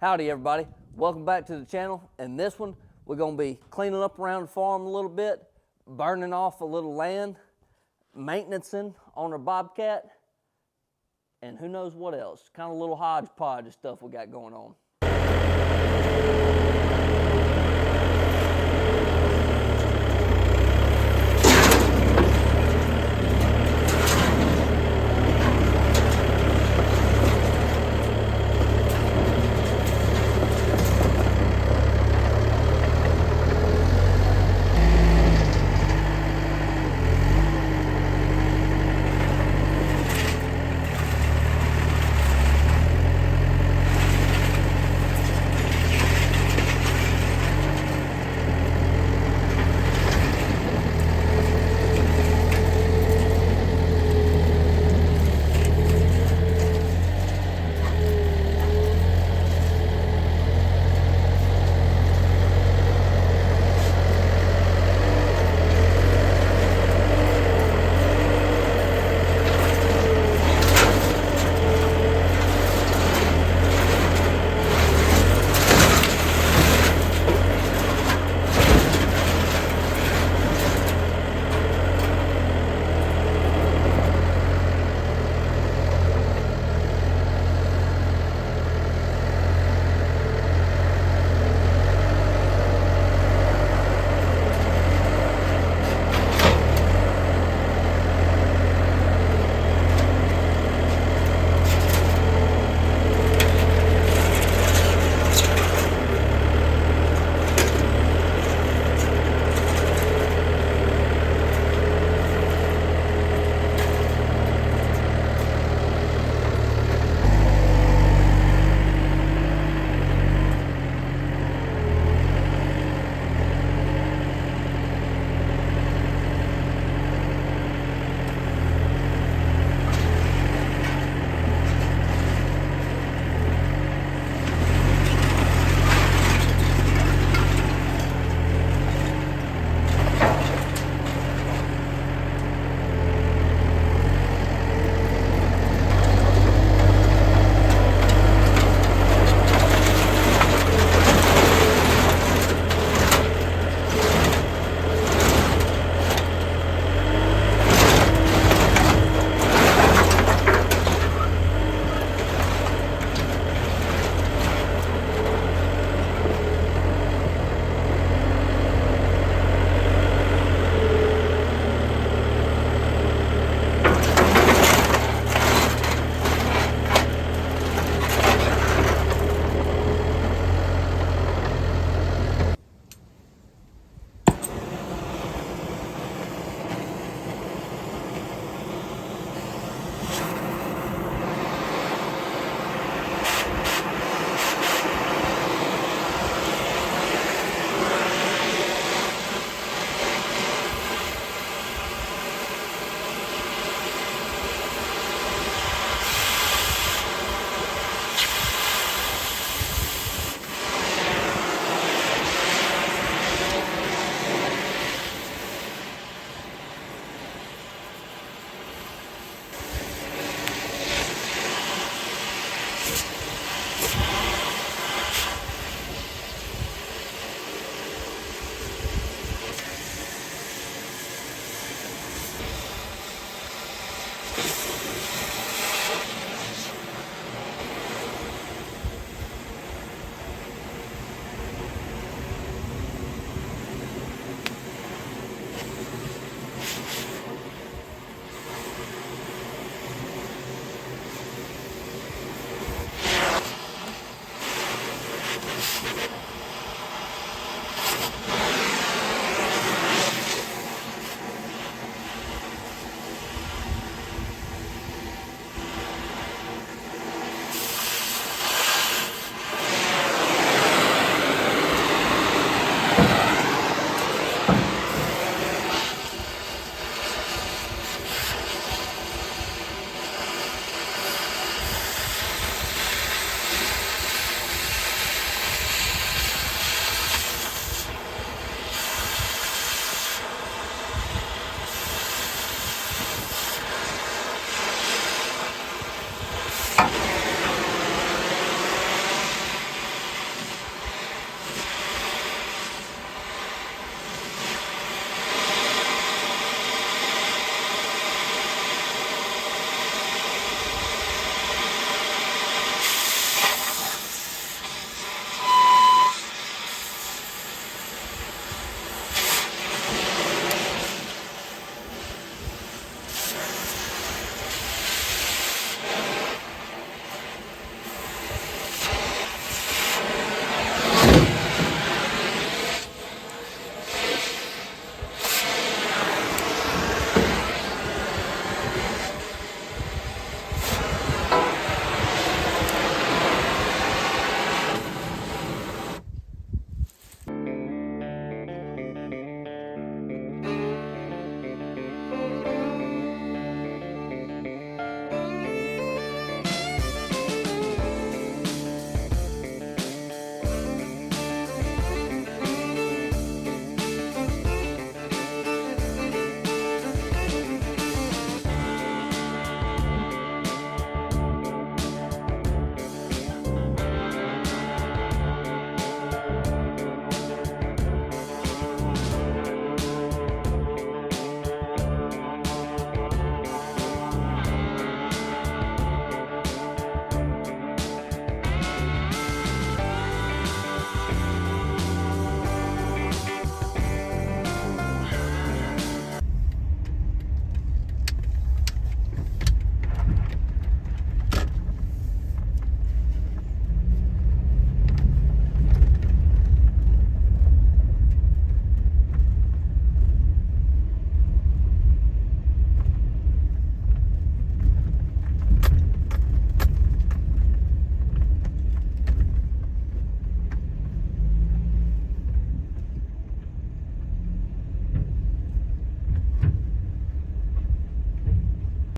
Howdy everybody, welcome back to the channel. And this one, we're gonna be cleaning up around the farm a little bit, burning off a little land, maintaincing on our bobcat, and who knows what else. Kind of a little hodgepodge of stuff we got going on.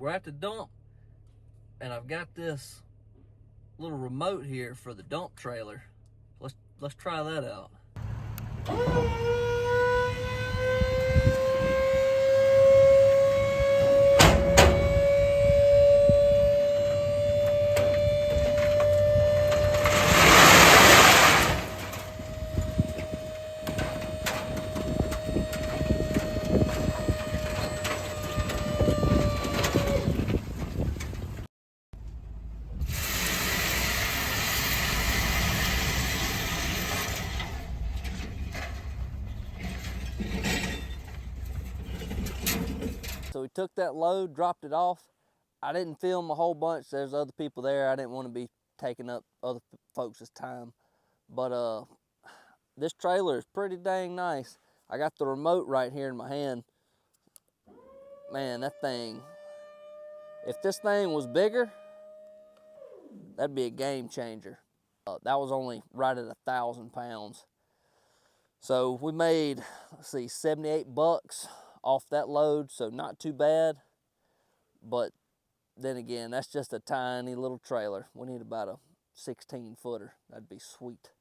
we're at the dump, and I've got this little remote here for the dump trailer. Let's try that out. So we took that load, dropped it off. I didn't film a whole bunch. There's other people there. I didn't want to be taking up other folks' time. But this trailer is pretty dang nice. I got the remote right here in my hand. Man, that thing, if this thing was bigger, that'd be a game changer. That was only right at 1,000 pounds. So we made, let's see, 78 bucks off that load, so not too bad. But then again, that's just a tiny little trailer. We need about a 16-footer. That'd be sweet.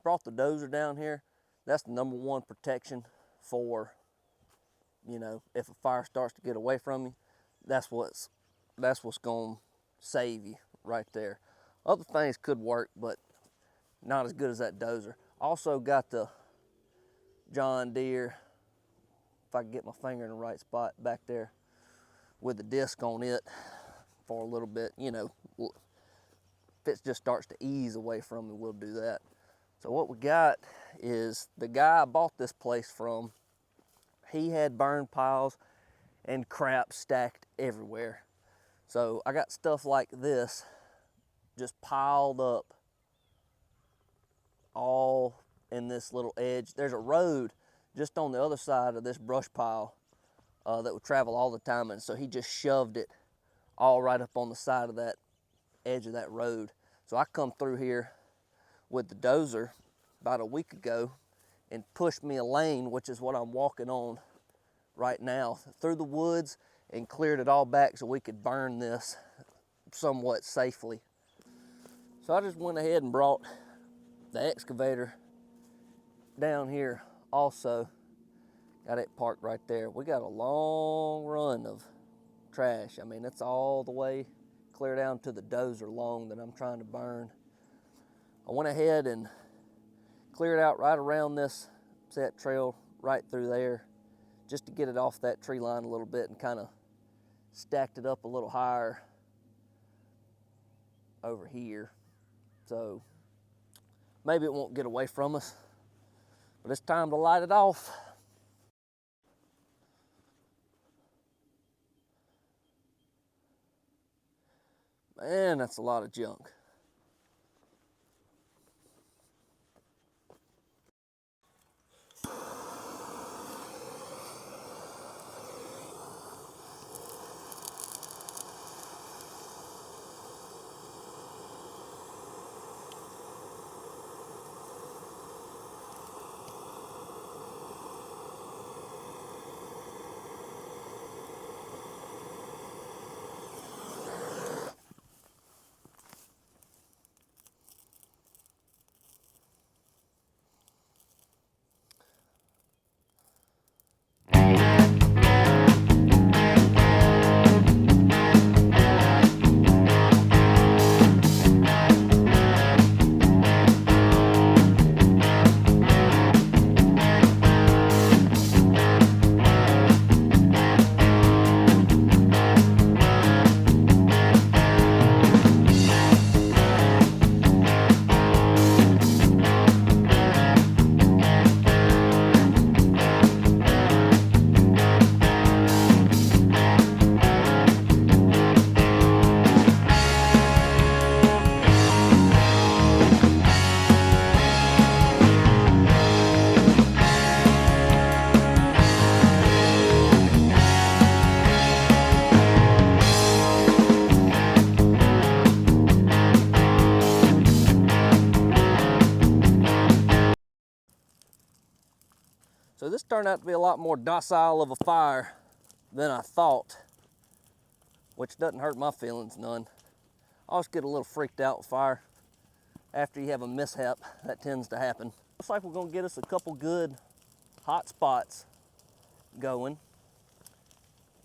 Brought the dozer down here. That's the #1 protection for, you know, if a fire starts to get away from you, that's what's gonna save you right there. Other things could work, but not as good as that dozer. Also got the John Deere, if I can get my finger in the right spot back there, with the disc on it for a little bit. You know, if it just starts to ease away from me, we'll do that. So what we got is the guy I bought this place from, he had burn piles and crap stacked everywhere. So I got stuff like this just piled up all in this little edge. There's a road just on the other side of this brush pile that would travel all the time, and so he just shoved it all right up on the side of that edge of that road. So I come through here with the dozer about a week ago and pushed me a lane, which is what I'm walking on right now, through the woods, and cleared it all back so we could burn this somewhat safely. So I just went ahead and brought the excavator down here also. Got it parked right there. We got a long run of trash. I mean, it's all the way clear down to the dozer long that I'm trying to burn. I went ahead and cleared out right around this set trail right through there just to get it off that tree line a little bit, and kind of stacked it up a little higher over here. So maybe it won't get away from us, but it's time to light it off. Man, that's a lot of junk. So this turned out to be a lot more docile of a fire than I thought, which doesn't hurt my feelings none. I always get a little freaked out with fire. After you have a mishap, that tends to happen. Looks like we're gonna get us a couple good hot spots going,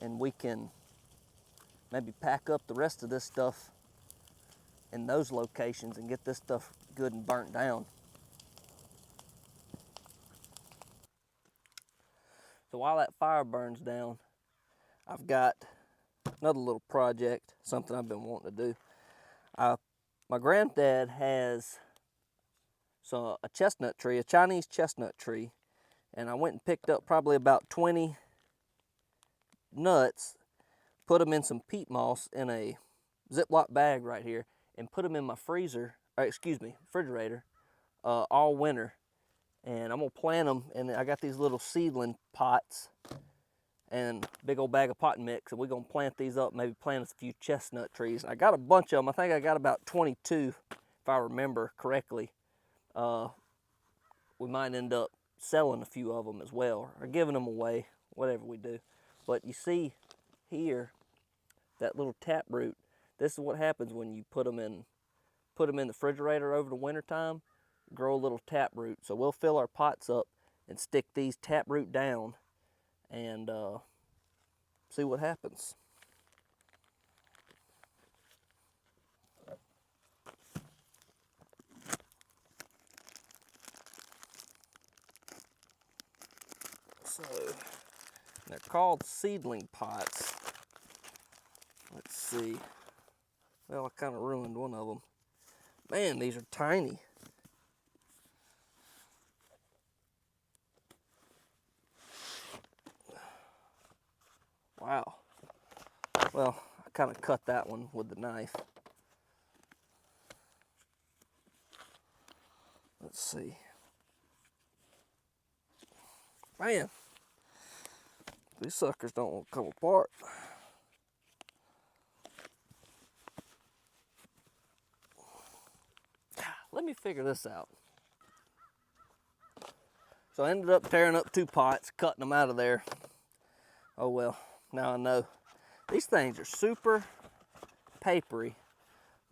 and we can maybe pack up the rest of this stuff in those locations and get this stuff good and burnt down. So while that fire burns down, I've got another little project, something I've been wanting to do. My granddad has a chestnut tree, a Chinese chestnut tree, and I went and picked up probably about 20 nuts, put them in some peat moss in a Ziploc bag right here, and put them in my refrigerator all winter. And I'm gonna plant them, and I got these little seedling pots and big old bag of potting mix, and we're gonna plant these up, maybe plant a few chestnut trees. I got a bunch of them. I think I got about 22, if I remember correctly. We might end up selling a few of them as well, or giving them away, whatever we do. But you see here, that little tap root, this is what happens when you put them in the refrigerator over the winter time, grow a little tap root. So we'll fill our pots up and stick these tap root down and see what happens. So they're called seedling pots. Let's see. Well, I kind of ruined one of them. Man, these are tiny. Wow. Well, I kind of cut that one with the knife. Let's see. Man, these suckers don't want to come apart. Let me figure this out. So I ended up tearing up 2 pots, cutting them out of there. Oh well, now I know. These things are super papery,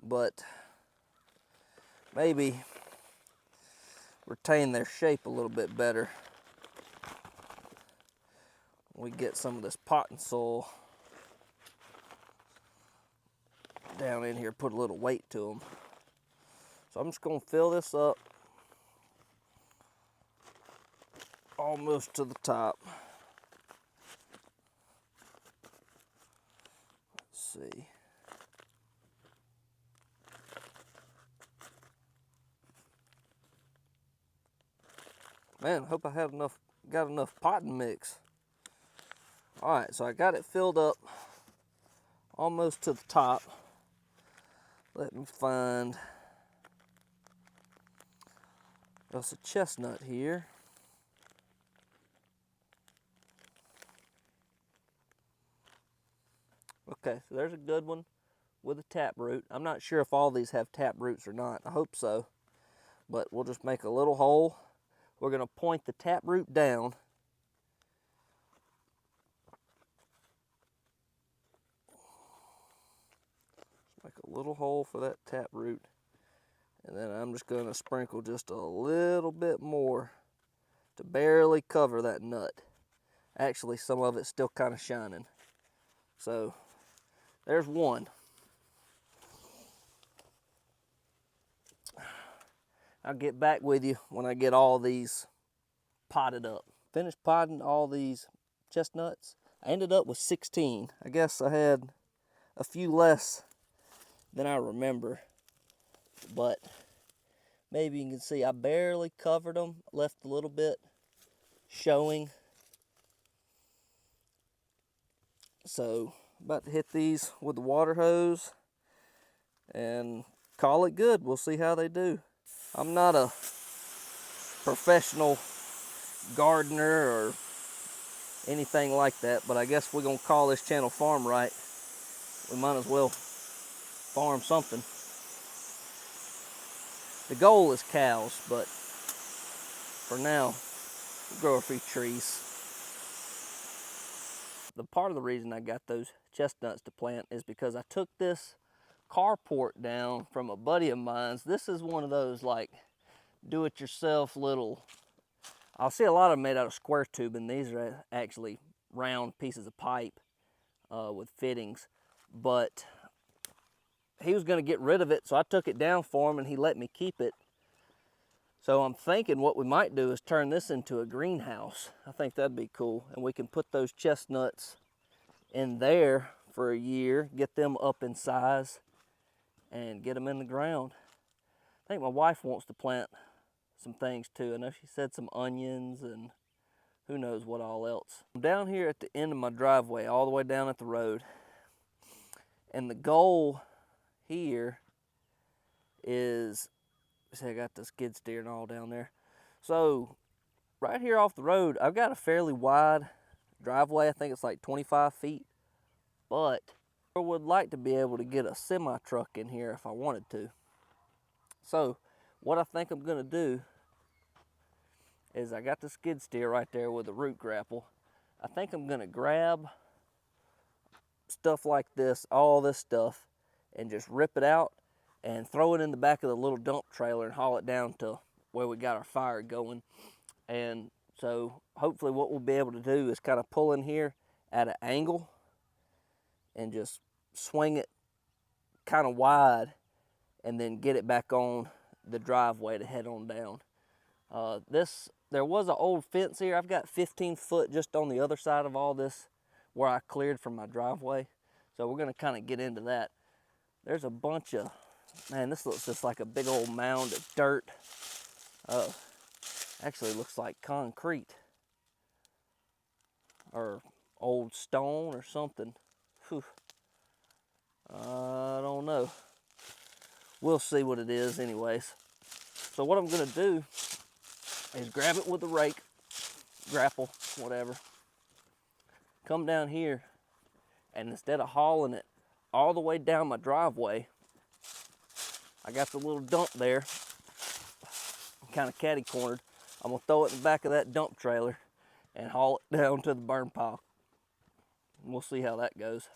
but maybe retain their shape a little bit better. We get some of this potting soil down in here, put a little weight to them. So I'm just gonna fill this up almost to the top. Let's see. Man, I hope I have got enough potting mix. All right, so I got it filled up almost to the top. Let me find us a chestnut here. Okay, so there's a good one with a tap root. I'm not sure if all these have tap roots or not. I hope so. But we'll just make a little hole. We're gonna point the tap root down. Make a little hole for that tap root. And then I'm just gonna sprinkle just a little bit more to barely cover that nut. Actually, some of it's still kind of shining. So there's one. I'll get back with you when I get all these potted up. Finished potting all these chestnuts. I ended up with 16. I guess I had a few less than I remember, but maybe you can see I barely covered them, left a little bit showing. So about to hit these with the water hose and call it good. We'll see how they do. I'm not a professional gardener or anything like that, but I guess we're gonna call this channel Farm Right. We might as well farm something. The goal is cows, but for now grow a few trees. The part of the reason I got those chestnuts to plant is because I took this carport down from a buddy of mine's. This is one of those like do-it-yourself little, I'll see a lot of them made out of square tubing. These are actually round pieces of pipe with fittings, but he was going to get rid of it, so I took it down for him and he let me keep it. So I'm thinking what we might do is turn this into a greenhouse. I think that'd be cool, and we can put those chestnuts in there for a year, get them up in size, and get them in the ground. I think my wife wants to plant some things too. I know she said some onions and who knows what all else. I'm down here at the end of my driveway, all the way down at the road, and the goal here is, see, I got the skid steer and all down there. So right here off the road, I've got a fairly wide driveway. I think it's like 25 feet, but I would like to be able to get a semi truck in here if I wanted to. So what I think I'm gonna do is, I got the skid steer right there with the root grapple. I think I'm gonna grab stuff like this, all this stuff, and just rip it out and throw it in the back of the little dump trailer and haul it down to where we got our fire going. And so hopefully what we'll be able to do is kind of pull in here at an angle and just swing it kind of wide and then get it back on the driveway to head on down. There was an old fence here. I've got 15 foot just on the other side of all this where I cleared from my driveway. So we're gonna kind of get into that. There's a bunch of, man, this looks just like a big old mound of dirt. Actually looks like concrete or old stone or something. Whew. I don't know. We'll see what it is anyways. So what I'm gonna do is grab it with a rake, grapple, whatever, come down here, and instead of hauling it all the way down my driveway, I got the little dump there, kind of catty-cornered. I'm gonna throw it in the back of that dump trailer and haul it down to the burn pile. And we'll see how that goes.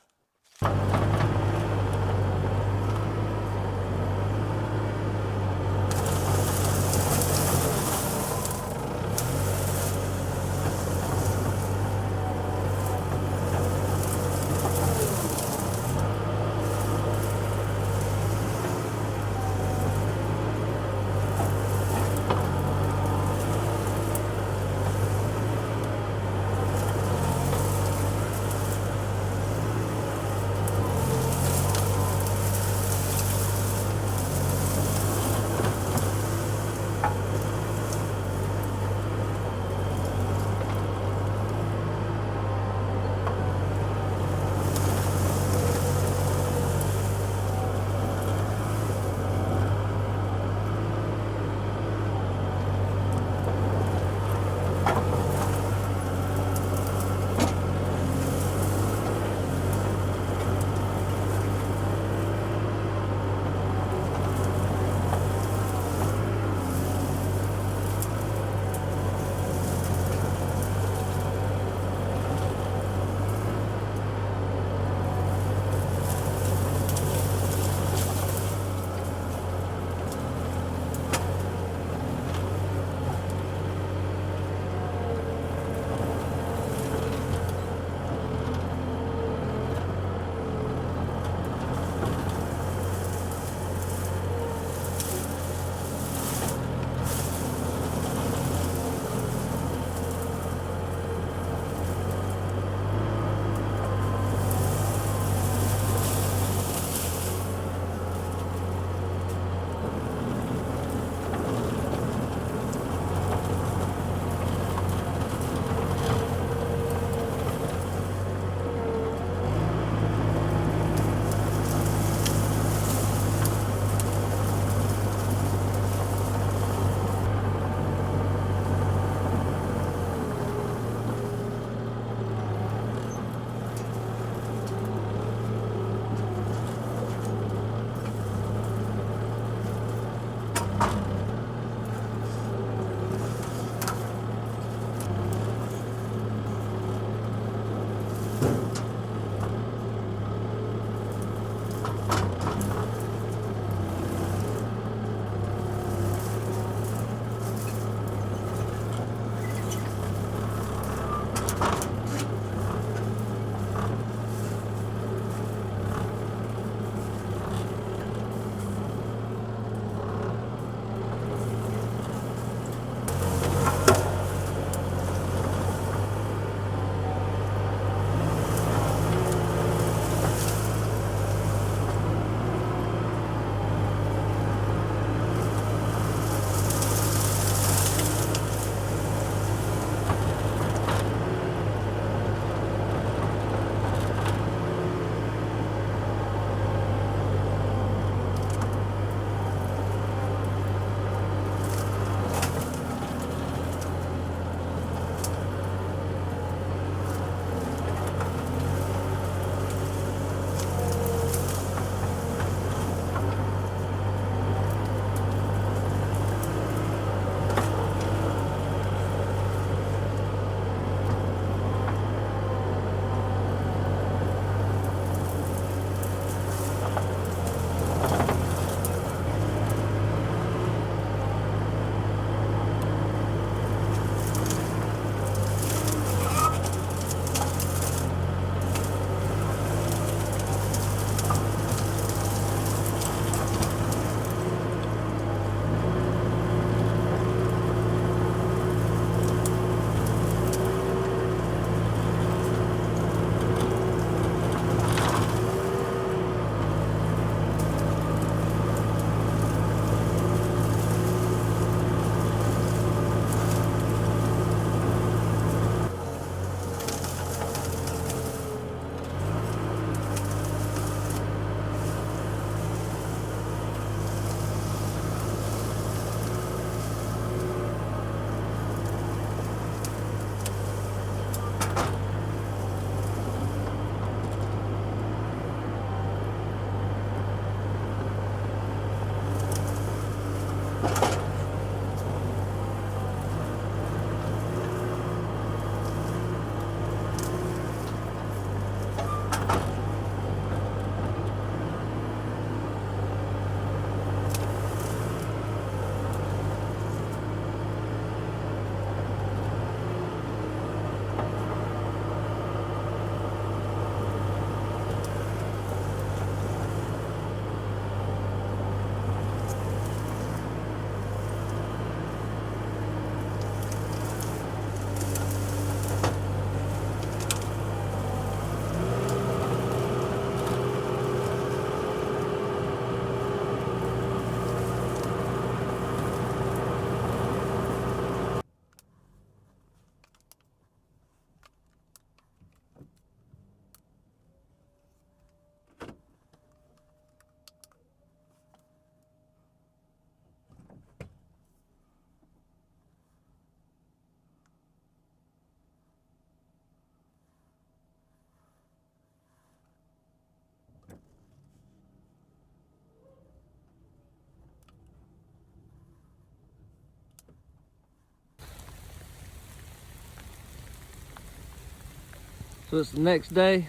So it's the next day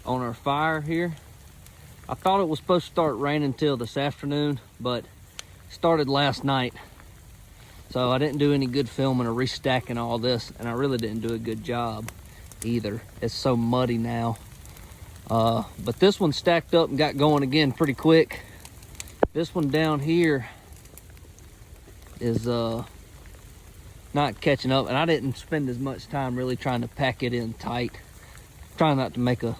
on our fire here. I thought it was supposed to start raining till this afternoon, but it started last night. So I didn't do any good filming or restacking all this, and I really didn't do a good job either. It's so muddy now. But this one stacked up and got going again pretty quick. This one down here is not catching up, and I didn't spend as much time really trying to pack it in tight. Trying not to make a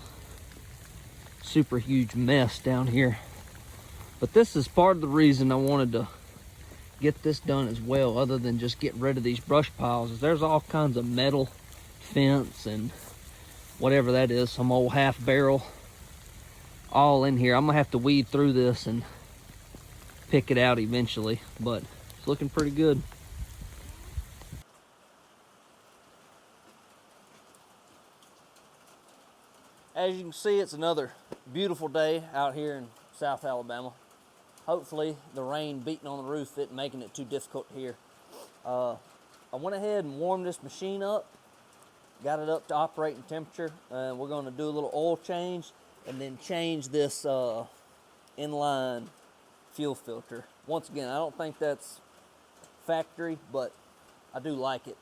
super huge mess down here. But this is part of the reason I wanted to get this done as well, other than just get rid of these brush piles, is there's all kinds of metal fence and whatever that is, some old half barrel, all in here. I'm gonna have to weed through this and pick it out eventually, but it's looking pretty good. As you can see, it's another beautiful day out here in South Alabama. Hopefully the rain beating on the roof isn't making it too difficult here. I went ahead and warmed this machine up, got it up to operating temperature, and we're going to do a little oil change and then change this inline fuel filter. Once again, I don't think that's factory, but I do like it.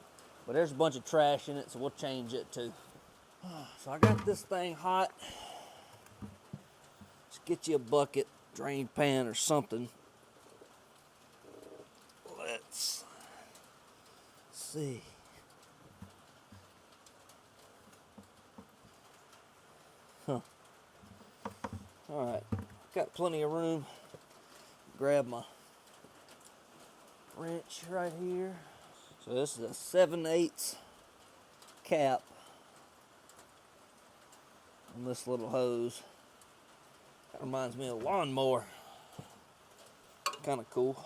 But there's a bunch of trash in it, so we'll change it too. So I got this thing hot. Let's get you a bucket, drain pan, or something. Let's see. Huh. All right, got plenty of room. Grab my wrench right here. So this is a 7/8 cap on this little hose. That reminds me of a lawnmower. Kind of cool.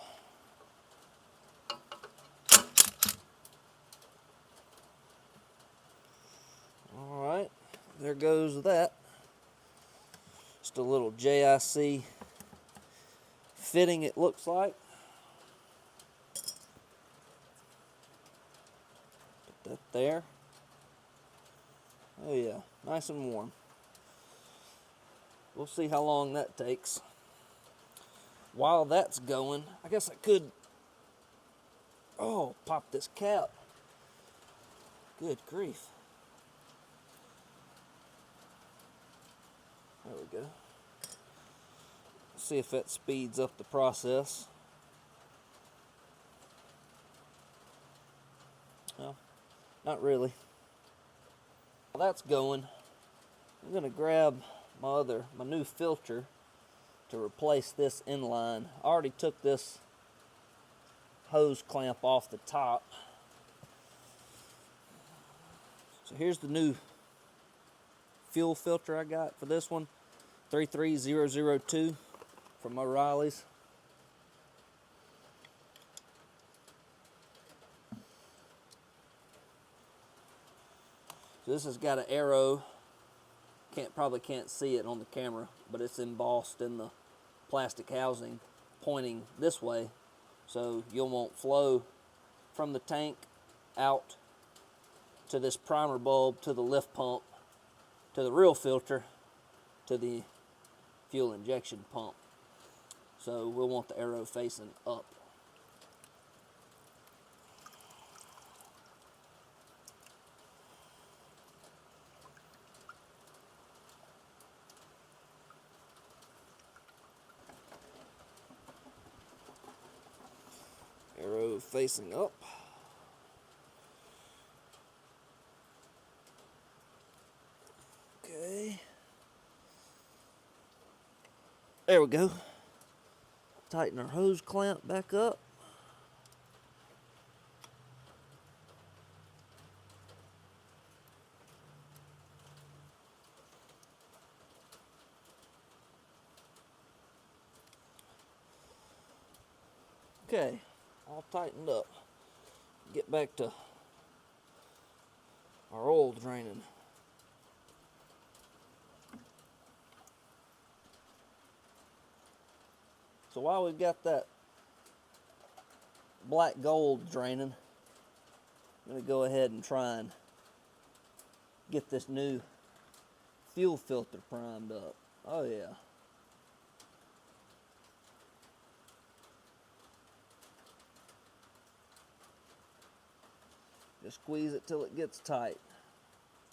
All right, there goes that. Just a little JIC fitting, it looks like. Put that there. Oh yeah, nice and warm. We'll see how long that takes. While that's going, I guess I could, pop this cap. Good grief. There we go. See if that speeds up the process. Well, not really. While that's going, I'm gonna grab my new filter to replace this inline. I already took this hose clamp off the top. So here's the new fuel filter I got for this one, 33002 from O'Reilly's. So this has got an arrow. Probably can't see it on the camera, but it's embossed in the plastic housing pointing this way, so you'll want flow from the tank out to this primer bulb, to the lift pump, to the real filter, to the fuel injection pump. So we'll want the arrow facing up. Arrow facing up. Okay. There we go. Tighten our hose clamp back up. Okay, all tightened up. Get back to our oil draining. So while we've got that black gold draining, I'm going to go ahead and try and get this new fuel filter primed up. Oh yeah. Just squeeze it till it gets tight.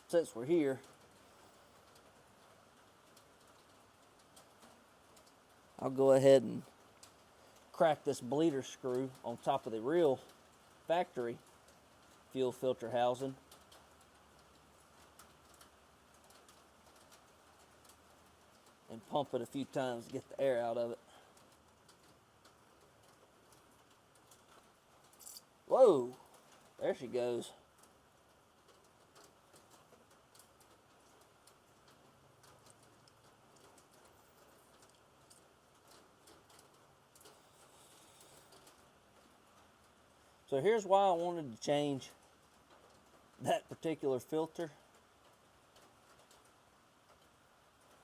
Since we're here, I'll go ahead and crack this bleeder screw on top of the real factory fuel filter housing. And pump it a few times to get the air out of it. Whoa, there she goes. So here's why I wanted to change that particular filter.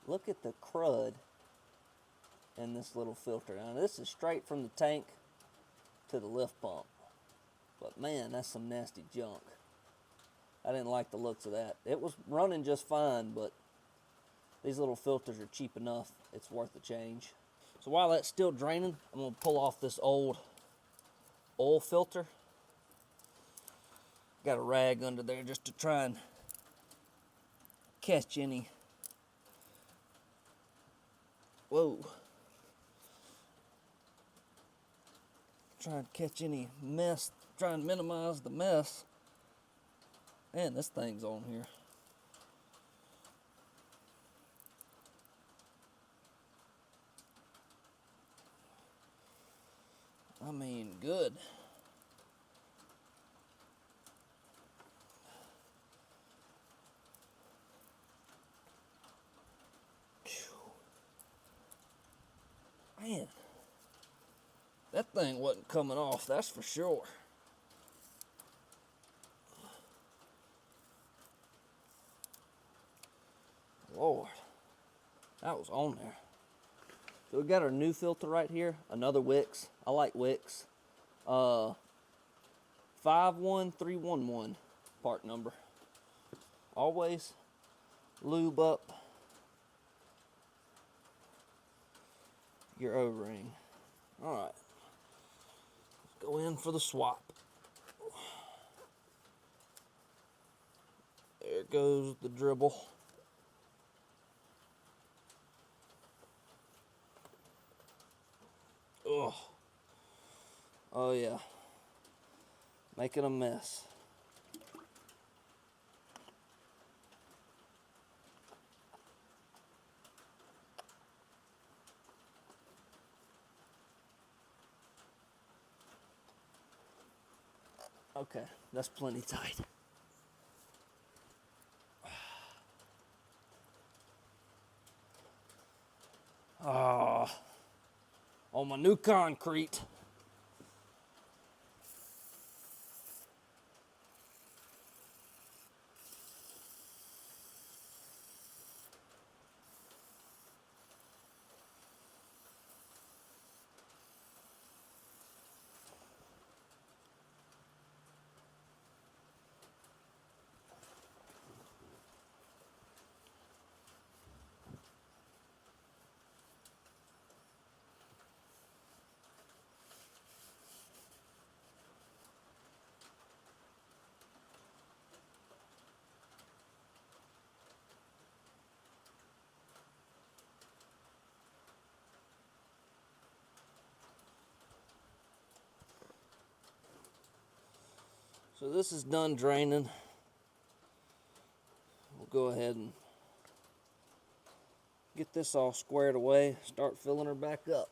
Look at the crud in this little filter. Now this is straight from the tank to the lift pump. But man, that's some nasty junk. I didn't like the looks of that. It was running just fine, but these little filters are cheap enough. It's worth the change. So while that's still draining, I'm gonna pull off this old oil filter. Got a rag under there just to try and catch any, whoa, try and catch any mess, try and minimize the mess. Man, this thing's on here. I mean, good. Man, that thing wasn't coming off, that's for sure. Lord, that was on there. So we got our new filter right here, another Wix. I like Wix. 51311 part number. Always lube up your O-ring. All right, let's go in for the swap. There goes the dribble. Oh, oh yeah, making a mess. Okay, that's plenty tight. Ah, on my new concrete. So this is done draining. We'll go ahead and get this all squared away, start filling her back up.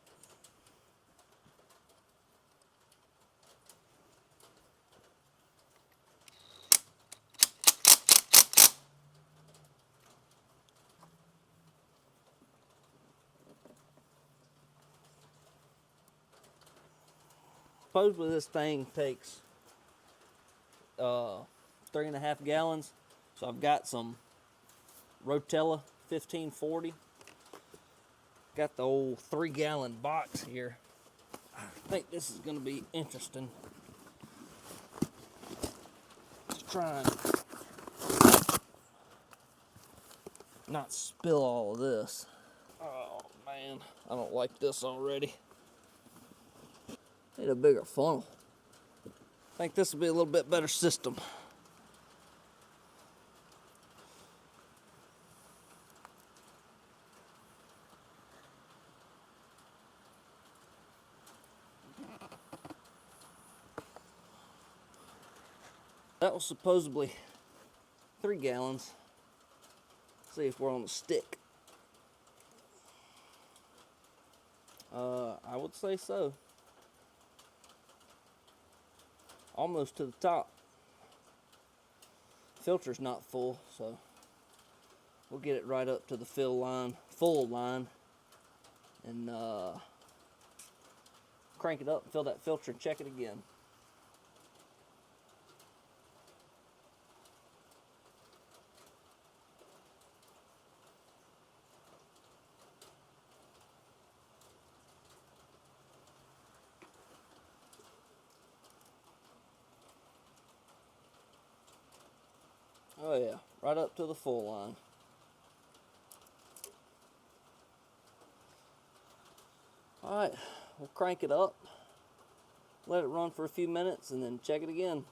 Supposedly this thing takes 3.5 gallons. So I've got some Rotella 1540. Got the old 3-gallon box here. I think this is going to be interesting. Let's try and not spill all of this. Oh man, I don't like this already. Need a bigger funnel. I think this will be a little bit better system. That was supposedly 3 gallons. Let's see if we're on the stick. I would say so. Almost to the top. Filter's not full, so we'll get it right up to the full line, and crank it up, fill that filter, and check it again. Oh yeah, right up to the full line. All right, we'll crank it up, let it run for a few minutes, and then check it again.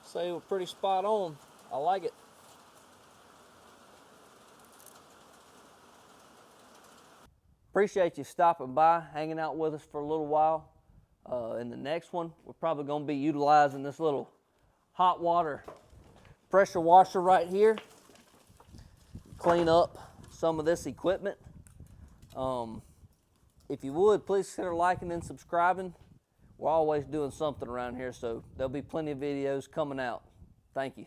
Say we're pretty spot on. I like it. Appreciate you stopping by, hanging out with us for a little while. In the next one, we're probably going to be utilizing this little hot water pressure washer right here. Clean up some of this equipment. If you would, please consider liking and subscribing. We're always doing something around here, so there'll be plenty of videos coming out. Thank you.